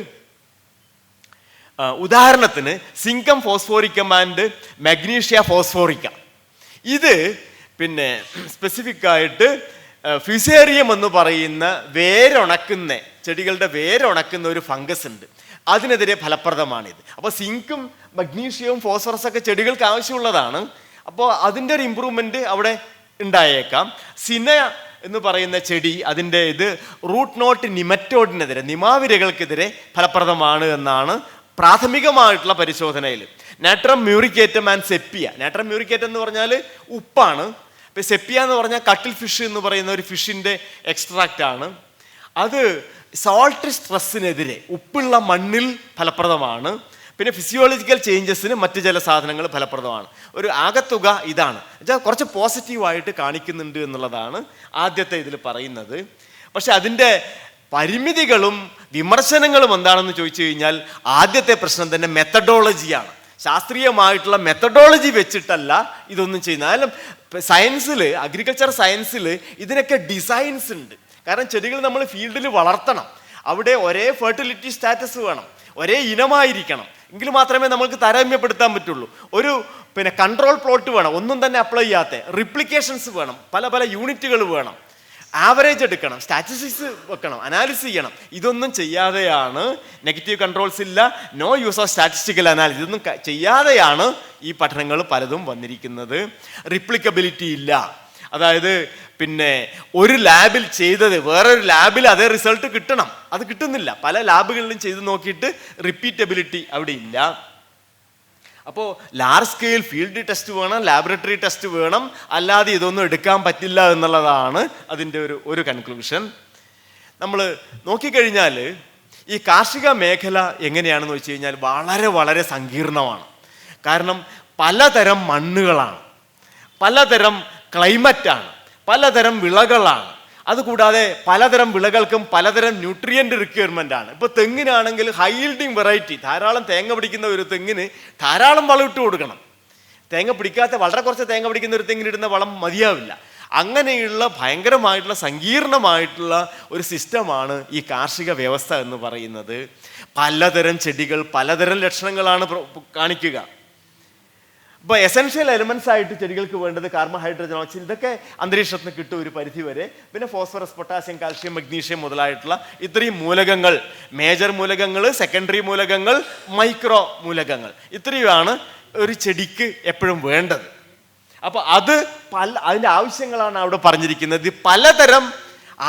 ഉദാഹരണത്തിന് സിങ്കം ഫോസ്ഫോറിക്കം ആൻഡ് മഗ്നീഷ്യ ഫോസ്ഫോറിക്ക, ഇത് പിന്നെ സ്പെസിഫിക് ആയിട്ട് ഫ്യൂസേറിയം എന്ന് പറയുന്ന വേരുണക്കുന്ന, ചെടികളുടെ വേരുണക്കുന്ന ഒരു ഫംഗസ് ഉണ്ട്, അതിനെതിരെ ഫലപ്രദമാണിത്. അപ്പോൾ സിങ്കും മഗ്നീഷ്യവും ഫോസ്ഫറസൊക്കെ ചെടികൾക്ക് ആവശ്യമുള്ളതാണ്. അപ്പോൾ അതിൻ്റെ ഒരു ഇമ്പ്രൂവ്മെൻറ്റ് അവിടെ ഉണ്ടായേക്കാം. സിന എന്ന് പറയുന്ന ചെടി, അതിൻ്റെ ഇത് റൂട്ട് നോട്ട് നിമറ്റോഡിനെതിരെ, നിമാവിരകൾക്കെതിരെ ഫലപ്രദമാണ് എന്നാണ് പ്രാഥമികമായിട്ടുള്ള പരിശോധനയിൽ. നാട്രം മ്യൂറിക്കേറ്റം ആൻഡ് സെപ്പിയ, നാട്രം മ്യൂറിക്കേറ്റം എന്ന് പറഞ്ഞാൽ ഉപ്പാണ്. ഇപ്പം സെപ്പിയ എന്ന് പറഞ്ഞാൽ കട്ടിൽ ഫിഷ് എന്ന് പറയുന്ന ഒരു ഫിഷിൻ്റെ എക്സ്ട്രാക്റ്റ് ആണ്. അത് സോൾട്ട് സ്ട്രെസ്സിനെതിരെ ഉപ്പുള്ള മണ്ണിൽ ഫലപ്രദമാണ്. പിന്നെ ഫിസിയോളജിക്കൽ ചേഞ്ചസിന് മറ്റു ചില സാധനങ്ങൾ ഫലപ്രദമാണ്. ഒരു ആകത്തുക ഇതാണ്. എന്നുവെച്ചാൽ കുറച്ച് പോസിറ്റീവായിട്ട് കാണിക്കുന്നുണ്ട് എന്നുള്ളതാണ് ആദ്യത്തെ ഇതിൽ പറയുന്നത്. പക്ഷെ അതിൻ്റെ പരിമിതികളും വിമർശനങ്ങളും എന്താണെന്ന് ചോദിച്ചു കഴിഞ്ഞാൽ ആദ്യത്തെ പ്രശ്നം തന്നെ മെത്തഡോളജിയാണ്. ശാസ്ത്രീയമായിട്ടുള്ള മെത്തഡോളജി വെച്ചിട്ടല്ല ഇതൊന്നും ചെയ്യുന്നത്. സയൻസിൽ, അഗ്രികൾച്ചർ സയൻസിൽ ഇതിനൊക്കെ ഡിസൈൻസ് ഉണ്ട്. കാരണം ചെടികൾ നമ്മൾ ഫീൽഡിൽ വളർത്തണം, അവിടെ ഒരേ ഫെർട്ടിലിറ്റി സ്റ്റാറ്റസ് വേണം, ഒരേ ഇനമായിരിക്കണം, എങ്കിൽ മാത്രമേ നമുക്ക് താരതമ്യപ്പെടുത്താൻ പറ്റുള്ളൂ. ഒരു പിന്നെ കൺട്രോൾ പ്ലോട്ട് വേണം, ഒന്നും തന്നെ അപ്ലൈ ചെയ്യാത്ത, റിപ്ലിക്കേഷൻസ് വേണം, പല പല യൂണിറ്റുകൾ വേണം, ആവറേജ് എടുക്കണം, സ്റ്റാറ്റിസ്റ്റിക്സ് വെക്കണം, അനാലിസിസ് ചെയ്യണം. ഇതൊന്നും ചെയ്യാതെയാണ്, നെഗറ്റീവ് കൺട്രോൾസ് ഇല്ല, no use of statistical analysis, ഇതൊന്നും ചെയ്യാതെയാണ് ഈ പഠനങ്ങൾ പലതും വന്നിരിക്കുന്നത്. റിപ്ലിക്കബിലിറ്റി ഇല്ല, അതായത് പിന്നെ ഒരു ലാബിൽ ചെയ്തത് വേറൊരു ലാബിൽ അതേ റിസൾട്ട് കിട്ടണം, അത് കിട്ടുന്നില്ല. പല ലാബുകളിലും ചെയ്ത് നോക്കിയിട്ട് റിപ്പീറ്റബിലിറ്റി അവിടെ ഇല്ല. അപ്പോൾ ലാർജ് സ്കെയിൽ ഫീൽഡ് ടെസ്റ്റ് വേണം, ലാബറട്ടറി ടെസ്റ്റ് വേണം, അല്ലാതെ ഇതൊന്നും എടുക്കാൻ പറ്റില്ല എന്നുള്ളതാണ് അതിൻ്റെ ഒരു കൺക്ലൂഷൻ. നമ്മൾ നോക്കിക്കഴിഞ്ഞാൽ ഈ കാർഷിക മേഖല എങ്ങനെയാണെന്ന് വെച്ച് കഴിഞ്ഞാൽ വളരെ വളരെ സങ്കീർണമാണ്. കാരണം പലതരം മണ്ണുകളാണ്, പലതരം ക്ലൈമറ്റാണ്, പലതരം വിളകളാണ്. അതുകൂടാതെ പലതരം വിളകൾക്കും പലതരം ന്യൂട്രിയൻ്റ് റിക്വയർമെൻ്റ് ആണ്. ഇപ്പോൾ തെങ്ങിനാണെങ്കിൽ ഹൈ ഈൽഡിങ് വെറൈറ്റി, ധാരാളം തേങ്ങ പിടിക്കുന്ന ഒരു തെങ്ങിന് ധാരാളം വളം ഇട്ട് കൊടുക്കണം. തേങ്ങ പിടിക്കാത്ത വളരെ കുറച്ച് തേങ്ങ പിടിക്കുന്ന ഒരു തെങ്ങിനിടുന്ന വളം മതിയാവില്ല. അങ്ങനെയുള്ള ഭയങ്കരമായിട്ടുള്ള സങ്കീർണമായിട്ടുള്ള ഒരു സിസ്റ്റമാണ് ഈ കാർഷിക വ്യവസ്ഥ എന്ന് പറയുന്നത്. പലതരം ചെടികൾ പലതരം ലക്ഷണങ്ങളാണ് കാണിക്കുക. ഇപ്പോൾ എസെൻഷ്യൽ എലിമെന്റ്സ് ആയിട്ട് ചെടികൾക്ക് വേണ്ടത് കാർബോഹൈഡ്രജൻ, ഓക്സിജൻ, ഇതൊക്കെ അന്തരീക്ഷത്തിൽ നിന്ന് കിട്ടും ഒരു പരിധി വരെ. പിന്നെ ഫോസ്ഫറസ്, പൊട്ടാസ്യം, കാൽഷ്യം, മഗ്നീഷ്യം മുതലായിട്ടുള്ള ഇത്രയും മൂലകങ്ങൾ, മേജർ മൂലകങ്ങൾ, സെക്കൻഡറി മൂലകങ്ങൾ, മൈക്രോ മൂലകങ്ങൾ, ഇത്രയുമാണ് ഒരു ചെടിക്ക് എപ്പോഴും വേണ്ടത്. അപ്പോൾ അതിൻ്റെ ആവശ്യങ്ങളാണ് അവിടെ പറഞ്ഞിരിക്കുന്നത്. പലതരം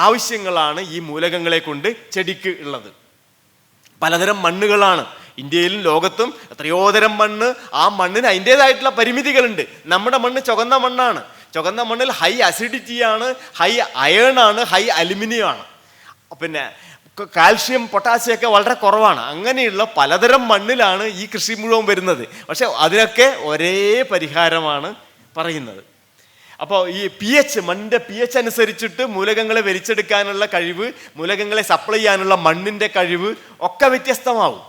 ആവശ്യങ്ങളാണ് ഈ മൂലകങ്ങളെ കൊണ്ട് ചെടിക്ക് ഉള്ളത്. പലതരം മണ്ണുകളാണ് ഇന്ത്യയിലും ലോകത്തും, എത്രയോ തരം മണ്ണ്. ആ മണ്ണിന് അതിൻ്റെതായിട്ടുള്ള പരിമിതികളുണ്ട്. നമ്മുടെ മണ്ണ് ചുവന്ന മണ്ണാണ്. ചുവന്ന മണ്ണിൽ ഹൈ അസിഡിറ്റിയാണ്, ഹൈ അയേൺ ആണ്, ഹൈ അലുമിനിയം ആണ്, പിന്നെ കാൽഷ്യം, പൊട്ടാസ്യം ഒക്കെ വളരെ കുറവാണ്. അങ്ങനെയുള്ള പലതരം മണ്ണിലാണ് ഈ കൃഷി മുഴുവൻ വരുന്നത്. പക്ഷെ അതിനൊക്കെ ഒരേ പരിഹാരമാണ് പറയുന്നത്. അപ്പോൾ ഈ മണ്ണിൻ്റെ പി എച്ച് അനുസരിച്ചിട്ട് മൂലകങ്ങളെ വലിച്ചെടുക്കാനുള്ള കഴിവ്, മൂലകങ്ങളെ സപ്ലൈ ചെയ്യാനുള്ള മണ്ണിൻ്റെ കഴിവ് ഒക്കെ വ്യത്യസ്തമാവും.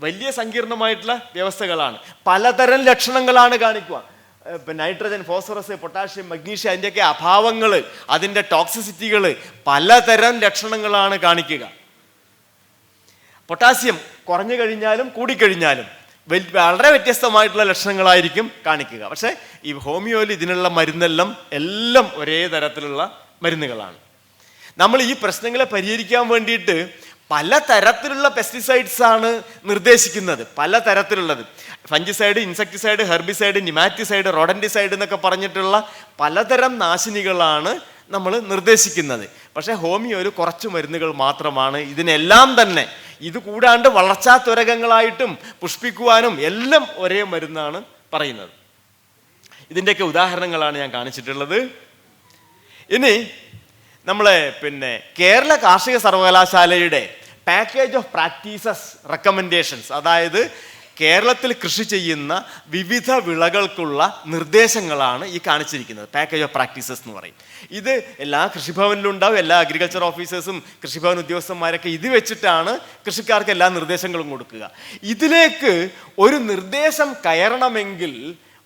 വലിയ സങ്കീർണമായിട്ടുള്ള വ്യവസ്ഥകളാണ്. പലതരം ലക്ഷണങ്ങളാണ് കാണിക്കുക. നൈട്രജൻ, ഫോസ്ഫറസ്, പൊട്ടാഷ്യം, മഗ്നീഷ്യം, അതിൻ്റെയൊക്കെ അഭാവങ്ങൾ, അതിൻ്റെ ടോക്സിസിറ്റികൾ, പലതരം ലക്ഷണങ്ങളാണ് കാണിക്കുക. പൊട്ടാസ്യം കുറഞ്ഞു കഴിഞ്ഞാലും കൂടിക്കഴിഞ്ഞാലും വളരെ വ്യത്യസ്തമായിട്ടുള്ള ലക്ഷണങ്ങളായിരിക്കും കാണിക്കുക. പക്ഷേ ഈ ഹോമിയോയിൽ ഇതിനുള്ള മരുന്നെല്ലാം ഒരേ തരത്തിലുള്ള മരുന്നുകളാണ്. നമ്മൾ ഈ പ്രശ്നങ്ങളെ പരിഹരിക്കാൻ വേണ്ടിയിട്ട് പലതരത്തിലുള്ള പെസ്റ്റിസൈഡ്സ് ആണ് നിർദ്ദേശിക്കുന്നത്. പലതരത്തിലുള്ളത് ഫംഗിസൈഡ്, ഇൻസെക്ടിസൈഡ്, ഹെർബിസൈഡ്, നിമാറ്റിസൈഡ്, റോഡന്റിസൈഡ് എന്നൊക്കെ പറഞ്ഞിട്ടുള്ള പലതരം നാശിനികളാണ് നമ്മൾ നിർദ്ദേശിക്കുന്നത്. പക്ഷേ ഹോമിയോയിൽ കുറച്ച് മരുന്നുകൾ മാത്രമാണ്. ഇതിനെല്ലാം തന്നെ ഇത് കൂടാണ്ട് വളർച്ചാത്വരകങ്ങളായിട്ടും പുഷ്പിക്കുവാനും എല്ലാം ഒരേ മരുന്നാണ് പറയുന്നത്. ഇതിൻ്റെയൊക്കെ ഉദാഹരണങ്ങളാണ് ഞാൻ കാണിച്ചിട്ടുള്ളത്. ഇനി നമ്മളെ കേരള കാർഷിക സർവകലാശാലയുടെ പാക്കേജ് ഓഫ് പ്രാക്ടീസസ് റെക്കമെൻഡേഷൻസ്, അതായത് കേരളത്തിൽ കൃഷി ചെയ്യുന്ന വിവിധ വിളകൾക്കുള്ള നിർദ്ദേശങ്ങളാണ് ഈ കാണിച്ചിരിക്കുന്നത്. പാക്കേജ് ഓഫ് പ്രാക്ടീസസ് എന്ന് പറയും. ഇത് എല്ലാ കൃഷിഭവനിലും ഉണ്ടാവും. എല്ലാ അഗ്രികൾച്ചർ ഓഫീസേഴ്സും കൃഷിഭവൻ ഉദ്യോഗസ്ഥന്മാരൊക്കെ ഇത് വെച്ചിട്ടാണ് കൃഷിക്കാർക്ക് എല്ലാ നിർദ്ദേശങ്ങളും കൊടുക്കുക. ഇതിലേക്ക് ഒരു നിർദ്ദേശം കയറണമെങ്കിൽ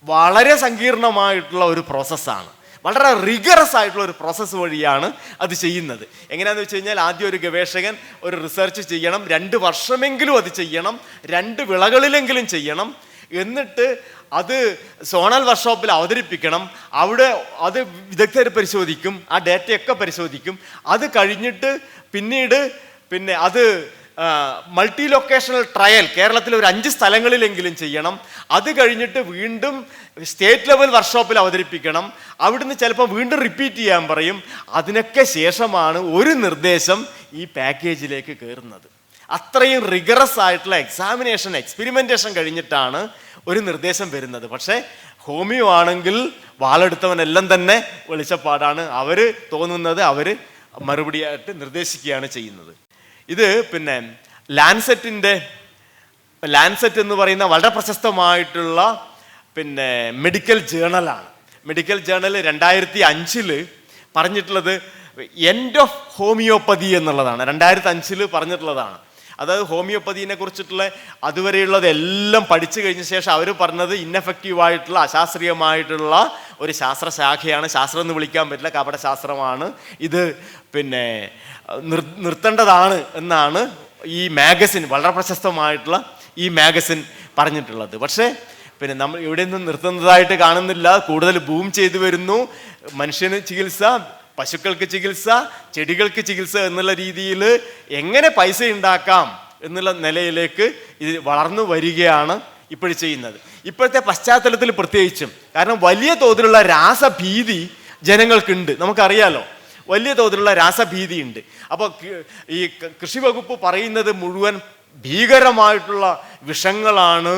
വളരെ സങ്കീർണമായിട്ടുള്ള ഒരു പ്രോസസ്സാണ്. വളരെ റിഗറസ് ആയിട്ടുള്ള ഒരു പ്രോസസ്സ് വഴിയാണ് അത് ചെയ്യുന്നത്. എങ്ങനെയാണെന്ന് വെച്ച് കഴിഞ്ഞാൽ ആദ്യം ഒരു ഗവേഷകൻ ഒരു റിസർച്ച് ചെയ്യണം, 2 വർഷമെങ്കിലും അത് ചെയ്യണം, 2 വിളകളിലെങ്കിലും ചെയ്യണം. എന്നിട്ട് അത് സോണൽ വർക്ക്ഷോപ്പിൽ അവതരിപ്പിക്കണം. അവിടെ അത് വിദഗ്ധർ പരിശോധിക്കും, ആ ഡേറ്റയൊക്കെ പരിശോധിക്കും. അത് കഴിഞ്ഞിട്ട് പിന്നീട് അത് മൾട്ടി ലൊക്കേഷണൽ ട്രയൽ കേരളത്തിൽ ഒരു 5 സ്ഥലങ്ങളിലെങ്കിലും ചെയ്യണം. അത് കഴിഞ്ഞിട്ട് വീണ്ടും സ്റ്റേറ്റ് ലെവൽ വർക്ക്ഷോപ്പിൽ അവതരിപ്പിക്കണം. അവിടുന്ന് ചിലപ്പോൾ വീണ്ടും റിപ്പീറ്റ് ചെയ്യാൻ പറയും. അതിനൊക്കെ ശേഷമാണ് ഒരു നിർദ്ദേശം ഈ പാക്കേജിലേക്ക് കയറുന്നത്. അത്രയും റിഗറസ് ആയിട്ടുള്ള എക്സാമിനേഷൻ, എക്സ്പെരിമെൻറ്റേഷൻ കഴിഞ്ഞിട്ടാണ് ഒരു നിർദ്ദേശം വരുന്നത്. പക്ഷേ ഹോമിയോ ആണെങ്കിൽ വാളെടുത്തവനെല്ലാം തന്നെ വെളിച്ചപ്പാടാണ്. അവർ തോന്നുന്നത് അവർ മറുപടിയായിട്ട് നിർദ്ദേശിക്കുകയാണ് ചെയ്യുന്നത്. ഇത് ലാൻസെറ്റ് എന്ന് പറയുന്ന വളരെ പ്രശസ്തമായിട്ടുള്ള മെഡിക്കൽ ജേണലാണ്. മെഡിക്കൽ ജേണൽ 2005 പറഞ്ഞിട്ടുള്ളത് എൻഡ് ഓഫ് ഹോമിയോപ്പതി എന്നുള്ളതാണ്. 2005 പറഞ്ഞിട്ടുള്ളതാണ്. അതായത് ഹോമിയോപ്പതിനെ കുറിച്ചിട്ടുള്ള അതുവരെയുള്ളതെല്ലാം പഠിച്ചു കഴിഞ്ഞ ശേഷം അവർ പറഞ്ഞത് ഇന്നെഫക്റ്റീവായിട്ടുള്ള, അശാസ്ത്രീയമായിട്ടുള്ള ഒരു ശാസ്ത്രശാഖയാണ്. ശാസ്ത്രം എന്ന് വിളിക്കാൻ പറ്റില്ല, കപടശാസ്ത്രമാണ്. ഇത് നിർത്തേണ്ടതാണ് എന്നാണ് ഈ മാഗസിൻ, വളരെ പ്രശസ്തമായിട്ടുള്ള ഈ മാഗസിൻ പറഞ്ഞിട്ടുള്ളത്. പക്ഷേ നമ്മൾ ഇവിടെ നിന്നും നിർത്തുന്നതായിട്ട് കാണുന്നില്ല. കൂടുതൽ ബൂം ചെയ്തു വരുന്നു. മനുഷ്യന് ചികിത്സ, പശുക്കൾക്ക് ചികിത്സ, ചെടികൾക്ക് ചികിത്സ എന്നുള്ള രീതിയിൽ എങ്ങനെ പൈസ ഉണ്ടാക്കാം എന്നുള്ള നിലയിലേക്ക് ഇത് വളർന്നു വരികയാണ് ഇപ്പോഴും ചെയ്യുന്നത്. ഇപ്പോഴത്തെ പശ്ചാത്തലത്തിൽ പ്രത്യേകിച്ചും, കാരണം വലിയ തോതിലുള്ള രാസഭീതി ജനങ്ങൾക്കുണ്ട്, നമുക്കറിയാലോ. വലിയ തോതിലുള്ള രാസഭീതിയുണ്ട്. അപ്പോൾ ഈ കൃഷി വകുപ്പ് പറയുന്നത് മുഴുവൻ ഭീകരമായിട്ടുള്ള വിഷങ്ങളാണ്.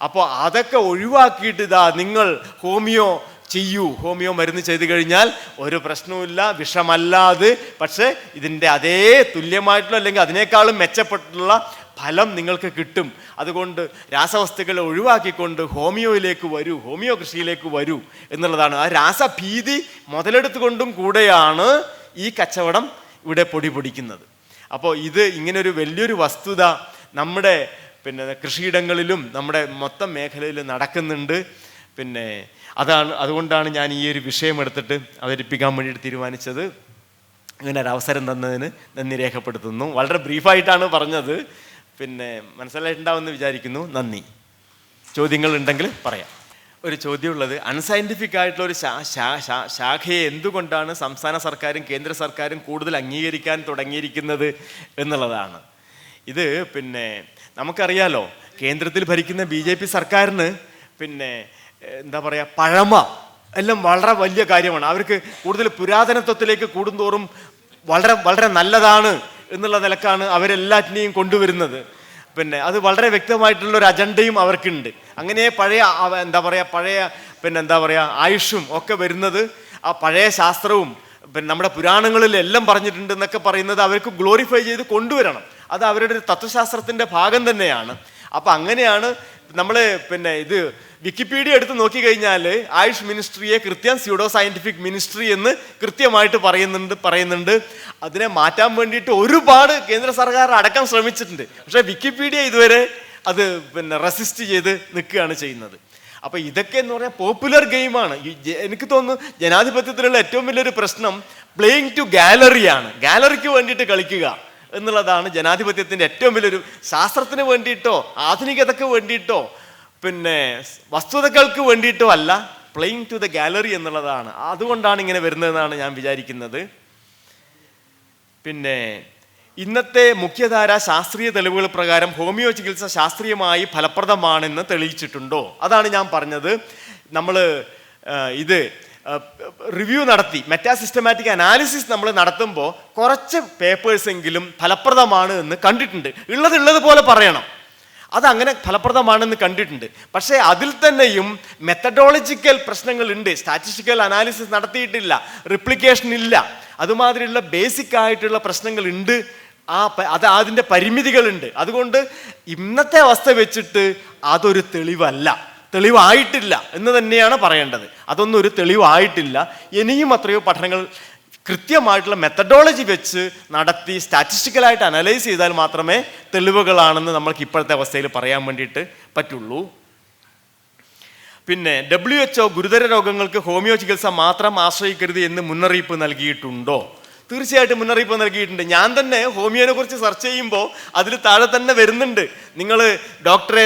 അപ്പോൾ അതൊക്കെ ഒഴിവാക്കിയിട്ട് നിങ്ങൾ ഹോമിയോ ചെയ്യൂ, ഹോമിയോ മരുന്ന് ചെയ്തു കഴിഞ്ഞാൽ ഒരു പ്രശ്നവുമില്ല, വിഷമല്ലാതെ, പക്ഷേ ഇതിൻ്റെ അതേ തുല്യമായിട്ടുള്ള അല്ലെങ്കിൽ അതിനേക്കാളും മെച്ചപ്പെട്ടുള്ള ഫലം നിങ്ങൾക്ക് കിട്ടും. അതുകൊണ്ട് രാസവസ്തുക്കളെ ഒഴിവാക്കിക്കൊണ്ട് ഹോമിയോയിലേക്ക് വരൂ, ഹോമിയോ കൃഷിയിലേക്ക് വരൂ എന്നുള്ളതാണ്. ആ രാസഭീതി മുതലെടുത്തുകൊണ്ടും കൂടെയാണ് ഈ കച്ചവടം ഇവിടെ പൊടിപൊടിക്കുന്നത്. അപ്പോൾ ഇത് ഇങ്ങനൊരു വലിയൊരു വസ്തുത നമ്മുടെ കൃഷിയിടങ്ങളിലും നമ്മുടെ മൊത്തം മേഖലയിലും നടക്കുന്നുണ്ട്. അതുകൊണ്ടാണ് ഞാൻ ഈ ഒരു വിഷയം എടുത്തിട്ട് അവതരിപ്പിക്കാൻ വേണ്ടിയിട്ട് തീരുമാനിച്ചത്. ഇങ്ങനെ ഒരു അവസരം തന്നതിന് നന്ദി രേഖപ്പെടുത്തുന്നു. വളരെ ബ്രീഫായിട്ടാണ് പറഞ്ഞത്, മനസ്സിലായിട്ടുണ്ടാവുമെന്ന് വിചാരിക്കുന്നു. നന്ദി. ചോദ്യങ്ങൾ ഉണ്ടെങ്കിൽ പറയാം. ഒരു ചോദ്യമുള്ളത്, അൺസയൻറ്റിഫിക് ആയിട്ടുള്ള ഒരു ശാഖയെ എന്തുകൊണ്ടാണ് സംസ്ഥാന സർക്കാരും കേന്ദ്ര സർക്കാരും കൂടുതൽ അംഗീകരിക്കാൻ തുടങ്ങിയിരിക്കുന്നത് എന്നുള്ളതാണ്. ഇത് നമുക്കറിയാലോ, കേന്ദ്രത്തിൽ ഭരിക്കുന്ന BJP സർക്കാരിന് എന്താ പറയുക, പഴമ എല്ലാം വളരെ വലിയ കാര്യമാണ്. അവർക്ക് കൂടുതൽ പുരാതനത്വത്തിലേക്ക് കൂടുന്തോറും വളരെ വളരെ നല്ലതാണ് എന്നുള്ള നിലക്കാണ് അവരെല്ലാറ്റിനെയും കൊണ്ടുവരുന്നത്. അത് വളരെ വ്യക്തമായിട്ടുള്ള ഒരു അജണ്ടയും അവർക്കുണ്ട്. അങ്ങനെ പഴയ ആയുഷും ഒക്കെ വരുന്നത് ആ പഴയ ശാസ്ത്രവും നമ്മുടെ പുരാണങ്ങളിൽ എല്ലാം പറഞ്ഞിട്ടുണ്ട് എന്നൊക്കെ പറയുന്നത് അവർക്ക് ഗ്ലോറിഫൈ ചെയ്ത് കൊണ്ടുവരണം. അത് അവരുടെ ഒരു തത്വശാസ്ത്രത്തിൻ്റെ ഭാഗം തന്നെയാണ്. അപ്പം അങ്ങനെയാണ് നമ്മൾ ഇത് വിക്കിപീഡിയ എടുത്ത് നോക്കിക്കഴിഞ്ഞാൽ ആയുഷ് മിനിസ്ട്രിയെ കൃത്യം സ്യൂഡോ സയൻറ്റിഫിക് മിനിസ്ട്രി എന്ന് കൃത്യമായിട്ട് പറയുന്നുണ്ട്. അതിനെ മാറ്റാൻ വേണ്ടിയിട്ട് ഒരുപാട് കേന്ദ്ര സർക്കാർ അടക്കം ശ്രമിച്ചിട്ടുണ്ട്. പക്ഷേ വിക്കിപീഡിയ ഇതുവരെ അത് റെസിസ്റ്റ് ചെയ്ത് നിൽക്കുകയാണ് ചെയ്യുന്നത്. അപ്പോൾ ഇതൊക്കെ എന്ന് പറഞ്ഞാൽ പോപ്പുലർ ഗെയിമാണ്. എനിക്ക് തോന്നുന്നു ജനാധിപത്യത്തിലുള്ള ഏറ്റവും വലിയൊരു പ്രശ്നം പ്ലേയിങ് ടു ഗാലറിയാണ്. ഗാലറിക്ക് വേണ്ടിയിട്ട് കളിക്കുക എന്നുള്ളതാണ് ജനാധിപത്യത്തിൻ്റെ ഏറ്റവും വലിയൊരു. ശാസ്ത്രത്തിന് വേണ്ടിയിട്ടോ ആധുനികതയ്ക്ക് വേണ്ടിയിട്ടോ വസ്തുതകൾക്ക് വേണ്ടിയിട്ടോ അല്ല, പ്ലേയിങ് ടു ദ ഗാലറി എന്നുള്ളതാണ്. അതുകൊണ്ടാണ് ഇങ്ങനെ വരുന്നതെന്നാണ് ഞാൻ വിചാരിക്കുന്നത്. ഇന്നത്തെ മുഖ്യധാര ശാസ്ത്രീയ തെളിവുകൾ പ്രകാരം ഹോമിയോ ചികിത്സ ശാസ്ത്രീയമായി ഫലപ്രദമാണെന്ന് തെളിയിച്ചിട്ടുണ്ടോ? അതാണ് ഞാൻ പറഞ്ഞത്. നമ്മൾ ഇത് റിവ്യൂ നടത്തി, മെറ്റാസിസ്റ്റമാറ്റിക് അനാലിസിസ് നമ്മൾ നടത്തുമ്പോൾ കുറച്ച് പേപ്പേഴ്സെങ്കിലും ഫലപ്രദമാണ് എന്ന് കണ്ടിട്ടുണ്ട്. ഉള്ളത് പോലെ പറയണം, അതങ്ങനെ ഫലപ്രദമാണെന്ന് കണ്ടിട്ടുണ്ട്. പക്ഷേ അതിൽ തന്നെയും മെത്തഡോളജിക്കൽ പ്രശ്നങ്ങളുണ്ട്. സ്റ്റാറ്റിസ്റ്റിക്കൽ അനാലിസിസ് നടത്തിയിട്ടില്ല, റിപ്ലിക്കേഷൻ ഇല്ല, അതുമാതിരിയുള്ള ബേസിക് ആയിട്ടുള്ള പ്രശ്നങ്ങളുണ്ട്. അതിൻ്റെ പരിമിതികളുണ്ട്. അതുകൊണ്ട് ഇന്നത്തെ അവസ്ഥ വെച്ചിട്ട് അതൊരു തെളിവായിട്ടില്ല എന്ന് തന്നെയാണ് പറയേണ്ടത്. അതൊന്നും ഒരു തെളിവായിട്ടില്ല. ഇനിയും അത്രയോ പഠനങ്ങൾ കൃത്യമായിട്ടുള്ള മെത്തഡോളജി വെച്ച് നടത്തി സ്റ്റാറ്റിസ്റ്റിക്കലായിട്ട് അനലൈസ് ചെയ്താൽ മാത്രമേ തെളിവുകളാണെന്ന് നമ്മൾക്ക് ഇപ്പോഴത്തെ അവസ്ഥയിൽ പറയാൻ വേണ്ടിയിട്ട് പറ്റുള്ളൂ. WHO ഗുരുതര രോഗങ്ങൾക്ക് ഹോമിയോ ചികിത്സ മാത്രം ആശ്രയിക്കരുത് എന്ന് മുന്നറിയിപ്പ് നൽകിയിട്ടുണ്ടോ? തീർച്ചയായിട്ടും മുന്നറിയിപ്പ് നൽകിയിട്ടുണ്ട്. ഞാൻ തന്നെ ഹോമിയോനെ കുറിച്ച് സെർച്ച് ചെയ്യുമ്പോൾ അതിൽ താഴെ തന്നെ വരുന്നുണ്ട്, നിങ്ങൾ ഡോക്ടറെ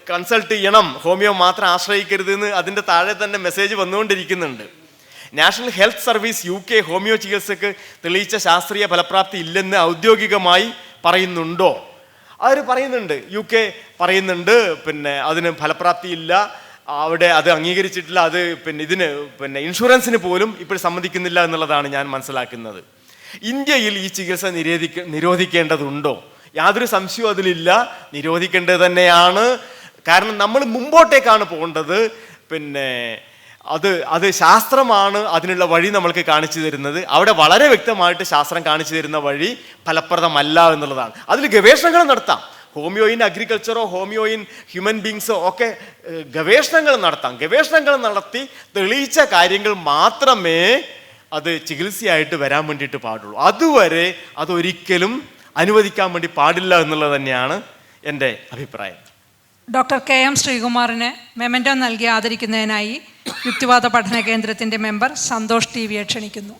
കൺസൾട്ട് ചെയ്യണം, ഹോമിയോ മാത്രം ആശ്രയിക്കരുത് എന്ന് അതിൻ്റെ താഴെ തന്നെ മെസ്സേജ് വന്നുകൊണ്ടിരിക്കുന്നുണ്ട്. National health service UK homeo ചികിത്സക്ക് തെളിയിച്ച ശാസ്ത്രീയ ഫലപ്രാപ്തി ഇല്ലെന്ന് ഔദ്യോഗികമായി പറയുന്നുണ്ടോ? അവർ പറയുന്നുണ്ട്, UK പറയുന്നുണ്ട് അതിന് ഫലപ്രാപ്തി ഇല്ല, അവിടെ അത് അംഗീകരിച്ചിട്ടില്ല, അത് ഇതിന് ഇൻഷുറൻസിന് പോലും ഇപ്പോൾ സമ്മതിക്കുന്നില്ല എന്നുള്ളതാണ് ഞാൻ മനസ്സിലാക്കുന്നത്. ഇന്ത്യയിൽ ഈ ചികിത്സ നിരോധിക്കേണ്ടതുണ്ടോ? യാതൊരു സംശയവും അതിലില്ല, നിരോധിക്കേണ്ടത് തന്നെയാണ്. കാരണം നമ്മൾ മുമ്പോട്ടേക്കാണ് പോകേണ്ടത്. അത് ശാസ്ത്രമാണ് അതിനുള്ള വഴി നമ്മൾക്ക് കാണിച്ചു തരുന്നത്. അവിടെ വളരെ വ്യക്തമായിട്ട് ശാസ്ത്രം കാണിച്ചു തരുന്ന വഴി ഫലപ്രദമല്ല എന്നുള്ളതാണ്. അതിൽ ഗവേഷണങ്ങൾ നടത്താം. ഹോമിയോ ഇൻ അഗ്രികൾച്ചറോ ഹോമിയോ ഇൻ ഹ്യൂമൻ ബീങ്സോ ഒക്കെ ഗവേഷണങ്ങൾ നടത്താം. ഗവേഷണങ്ങൾ നടത്തി തെളിയിച്ച കാര്യങ്ങൾ മാത്രമേ അത് ചികിത്സയായിട്ട് വരാൻ വേണ്ടിയിട്ട് പാടുള്ളൂ. അതുവരെ അതൊരിക്കലും അനുവദിക്കാൻ വേണ്ടി പാടില്ല എന്നുള്ളത് തന്നെയാണ് എൻ്റെ അഭിപ്രായം. ഡോക്ടർ KM ശ്രീകുമാറിന് മെമൻറ്റോ നൽകി ആദരിക്കുന്നതിനായി യുക്തിവാദ പഠന കേന്ദ്രത്തിൻ്റെ മെമ്പർ സന്തോഷ് TV ക്ഷണിക്കുന്നു.